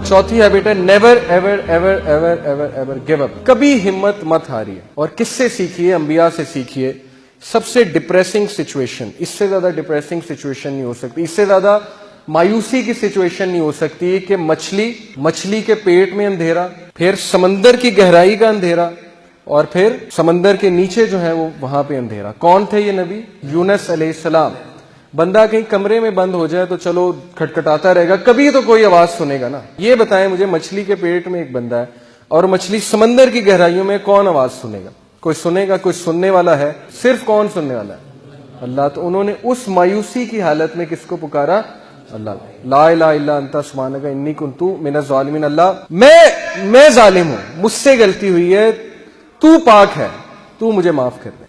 चौथी हैबिट है never ever ever ever ever ever give up, कभी हिम्मत मत हारिए। और किससे सीखिए? अंबिया से सीखिए। सबसे डिप्रेसिंग सिचुएशन, इससे ज्यादा डिप्रेसिंग सिचुएशन नहीं हो सकती, इससे ज्यादा मायूसी की सिचुएशन नहीं हो सकती कि मछली के पेट में अंधेरा, फिर समंदर की गहराई का अंधेरा, और फिर समंदर के नीचे जो है वो वहां पे अंधेरा। कौन थे ये नबी? यूनुस अलैहिस्सलाम। बंदा कहीं कमरे में बंद हो जाए तो चलो खटखटाता रहेगा, कभी तो कोई आवाज सुनेगा ना। ये बताएं मुझे, मछली के पेट में एक बंदा है और मछली समंदर की गहराइयों में, कौन आवाज सुनेगा? कोई सुनेगा? कोई सुनने वाला है? सिर्फ कौन सुनने वाला है? अल्लाह। तो उन्होंने उस मायूसी की हालत में किसको पुकारा? अल्लाह। ला इलाहा इल्ला अंता सुब्हानका इन्नी कुन्तु मिनज़ ज़ालिमीन। अल्लाह मैं जालिम हूं, मुझसे गलती हुई है, तू पाक है, तू मुझे माफ कर दे।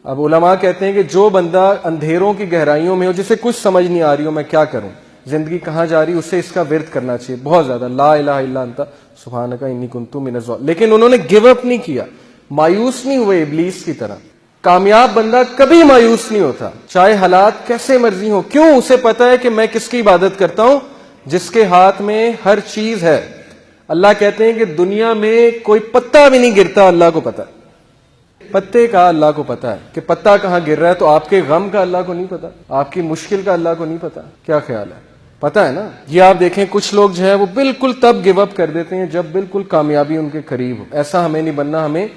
अब उलमा कहते हैं कि जो बंदा अंधेरों की गहराइयों में हो, जिसे कुछ समझ नहीं आ रही हो मैं क्या करूं, जिंदगी कहां जा रही, उसे इसका विर्द करना चाहिए बहुत ज्यादा, ला इलाहा इल्ला अंता सुब्हानका इन्नी कुन्तु मिनज़ ज़ालिमीन। लेकिन उन्होंने गिव अप नहीं किया, मायूस नहीं हुए इब्लीस की तरह। कामयाब बंदा कभी मायूस नहीं होता, चाहे हालात कैसे मर्जी हो। क्यों? उसे पता है कि मैं किसकी इबादत करता हूं? जिसके हाथ में हर चीज है। अल्लाह कहते हैं कि दुनिया में कोई पत्ता भी नहीं गिरता, अल्लाह को पता है। पत्ते का अल्लाह को पता है कि पत्ता कहां गिर रहा है, तो आपके गम का अल्लाह को नहीं पता, आपकी मुश्किल का अल्लाह को नहीं पता? क्या ख्याल है? पता है ना। ये आप देखें, कुछ लोग जो है वो बिल्कुल तब गिव अप कर देते हैं जब बिल्कुल कामयाबी उनके करीब हो। ऐसा हमें नहीं बनना, हमें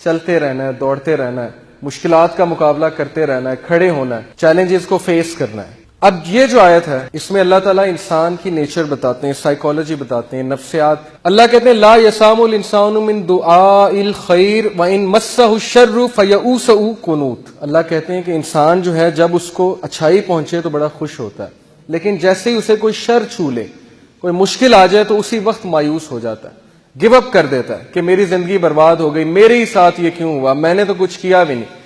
चलते रहना है, दौड़ते रहना है, मुश्किलात का मुकाबला करते रहना है, खड़े होना है, चैलेंजेस को फेस करना है। अब ये जो आयत है इसमें अल्लाह ताला इंसान की नेचर बताते हैं, साइकोलॉजी बताते हैं, नफ्सियात। अल्लाह कहते हैं ला यसामुल इंसानु मिन दुआइल खैर व इन मस्सहु शर्रु फयऊसु कुनूत। अल्लाह कहते हैं कि इंसान जो है जब उसको अच्छाई पहुंचे तो बड़ा खुश होता है, लेकिन जैसे ही उसे कोई शर छू ले, कोई मुश्किल आ जाए तो उसी वक्त मायूस हो जाता है, गिव अप कर देता है कि मेरी जिंदगी बर्बाद हो गई, मेरे ही साथ ये क्यों हुआ, मैंने तो कुछ किया भी नहीं।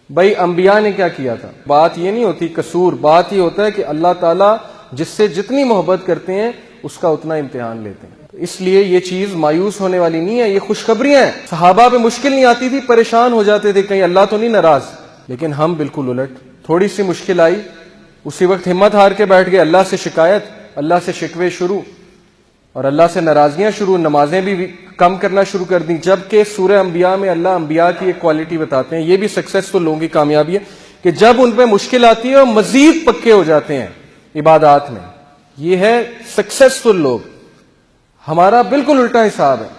भाई अंबिया ने क्या किया था? बात ये नहीं होती कसूर, बात ये होता है कि अल्लाह ताला जिससे जितनी मोहब्बत करते हैं उसका उतना इम्तिहान लेते हैं। तो इसलिए ये चीज मायूस होने वाली नहीं है, ये खुशखबरियां हैं। सहाबा पे मुश्किल नहीं आती थी, परेशान हो जाते थे, कहीं अल्लाह तो नहीं नाराज। लेकिन हम बिल्कुल उलट, थोड़ी सी मुश्किल आई उसी वक्त हिम्मत हार के बैठ गए, अल्लाह से शिकायत, अल्लाह से शिकवे शुरू और अल्लाह से नाराजगियां शुरू, नमाजें भी कम करना शुरू कर दी। जबकि सूरह अंबिया में अल्लाह अंबिया की एक क्वालिटी बताते हैं, ये भी सक्सेसफुल लोगों की कामयाबी है कि जब उन पे मुश्किल आती है वो मजीद पक्के हो जाते हैं इबादत में। ये है सक्सेसफुल लोग। हमारा बिल्कुल उल्टा हिसाब है,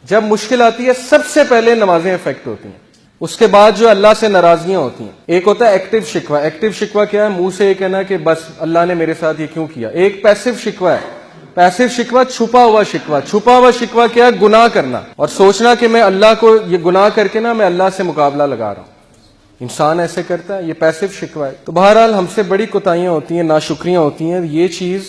जब मुश्किल आती है सबसे पहले नमाजें इफेक्ट होती हैं, उसके बाद जो अल्लाह से नाराजगियां होती हैं। एक होता है एक्टिव शिकवा। एक्टिव शिकवा क्या है? मुंह से ये कहना कि बस अल्लाह ने मेरे साथ ये क्यों किया। एक पैसिव शिकवा है। पैसिव शिकवा छुपा हुआ शिकवा। छुपा हुआ शिकवा क्या है? गुनाह करना और सोचना कि मैं अल्लाह को ये गुनाह करके ना मैं अल्लाह से मुकाबला लगा रहा हूं। इंसान ऐसे करता है, ये पैसिव शिकवा है। तो बहरहाल हमसे बड़ी कोताहियां होती हैं, नाशुक्रियां होती हैं, ये चीज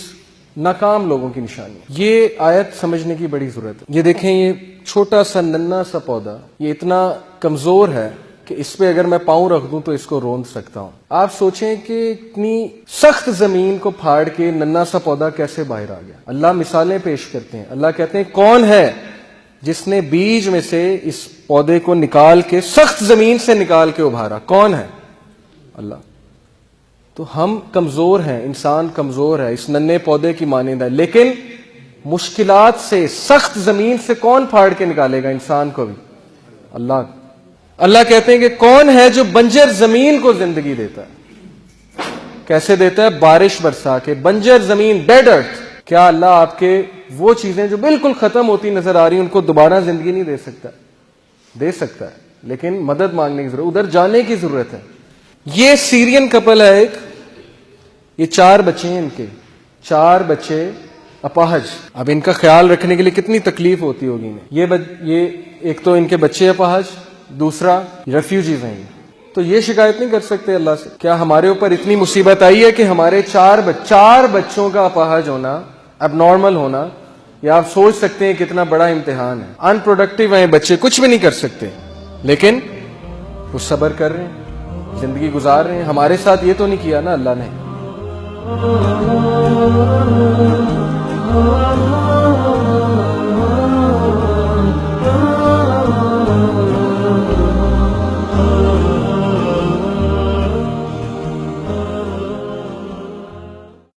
नाकाम लोगों की निशानी है। ये आयत समझने की बड़ी जरूरत है। ये देखें, ये छोटा सा नन्ना सा पौधा, ये इतना कमजोर है कि इस पे अगर मैं पांव रख दूं तो इसको रोंद सकता हूं। आप सोचें कि इतनी सख्त जमीन को फाड़ के नन्ना सा पौधा कैसे बाहर आ गया। अल्लाह मिसालें पेश करते हैं। अल्लाह कहते हैं कौन है जिसने बीज में से इस पौधे को निकाल के सख्त जमीन से निकाल के उभारा? कौन है? अल्लाह। तो हम कमजोर हैं, इंसान कमजोर है, इस नन्हे पौधे की मानिंद है, लेकिन मुश्किलात से सख्त जमीन से कौन फाड़ के निकालेगा इंसान को भी? अल्लाह। अल्लाह कहते हैं कि कौन है जो बंजर जमीन को जिंदगी देता है? कैसे देता है? बारिश बरसा के। बंजर जमीन, डेड अर्थ। क्या अल्लाह आपके वो चीजें जो बिल्कुल खत्म होती नजर आ रही उनको दोबारा जिंदगी नहीं दे सकता? दे सकता है, लेकिन मदद मांगने की जरूरत, उधर जाने की जरूरत है। ये सीरियन कपल है एक, ये 4 बच्चे हैं इनके, 4 बच्चे अपाहज। अब इनका ख्याल रखने के लिए कितनी तकलीफ होती होगी इन्हें। ये एक तो इनके बच्चे अपाहज, दूसरा रेफ्यूजीज हैं। तो ये शिकायत नहीं कर सकते अल्लाह से? क्या हमारे ऊपर इतनी मुसीबत आई है कि हमारे 4 बच्चों का अपाहज होना, अबनॉर्मल होना, या आप सोच सकते हैं कितना बड़ा इम्तिहान है। अनप्रोडक्टिव हैं बच्चे, कुछ भी नहीं कर सकते, लेकिन वो सब्र कर रहे हैं, जिंदगी गुजार रहे हैं। हमारे साथ ये तो नहीं किया ना अल्लाह ने।